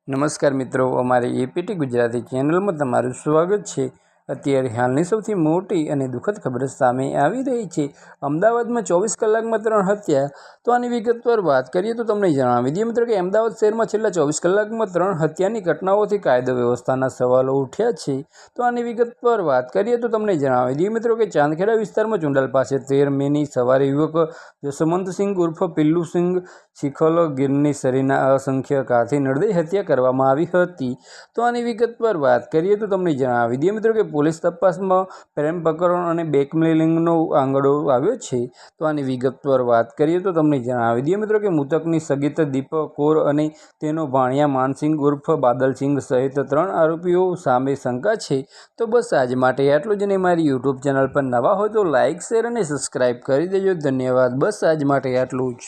નમસ્કાર મિત્રો, અમારી એપીટી ગુજરાતી ચેનલમાં તમારું સ્વાગત છે। અત્યારે હાલની સૌથી મોટી અને દુઃખદ ખબર સામે આવી રહી છે। અમદાવાદમાં 24 કલાકમાં 3 હત્યા। તો આની વિગતવાર વાત કરીએ તો તમને જણાવી દઈએ મિત્રો કે અમદાવાદ શહેરમાં છેલ્લા 24 કલાકમાં 3 હત્યાની ઘટનાઓથી કાયદો વ્યવસ્થાના સવાલો ઉઠ્યા છે। તો આની વિગતવાર વાત કરીએ તો તમને જણાવી દઈએ મિત્રો કે ચાંદખેડા વિસ્તારમાં ચુંડાલ પાસે 13 મેની સવારે યુવક જસવંતસિંહ ઉર્ફ પિલ્લુસિંહ શિખલ ગીરની શરીરના અસંખ્ય ઘાથી નિર્દય હત્યા કરવામાં આવી હતી। તો આની વિગતવાર વાત કરીએ તો તમને જણાવી દઈએ મિત્રો કે પોલીસ તપાસમાં પ્રેમ પ્રકરણ અને બ્લેકમેલિંગનો આંગળો આવ્યો છે। તો આની વિગતવાર વાત કરીએ તો તમને જણાવી દઈએ મિત્રો કે મૃતકની સગીત દીપક કૌર અને તેનો ભાણિયા માનસિંહ ઉર્ફ બાદલસિંહ સહિત 3 આરોપીઓ સામે શંકા છે। તો બસ આજ માટે આટલું જ, અને મારી યુટ્યુબ ચેનલ પર નવા હોય તો લાઇક, શેર અને સબસ્ક્રાઈબ કરી દેજો। ધન્યવાદ। બસ આજ માટે આટલું જ।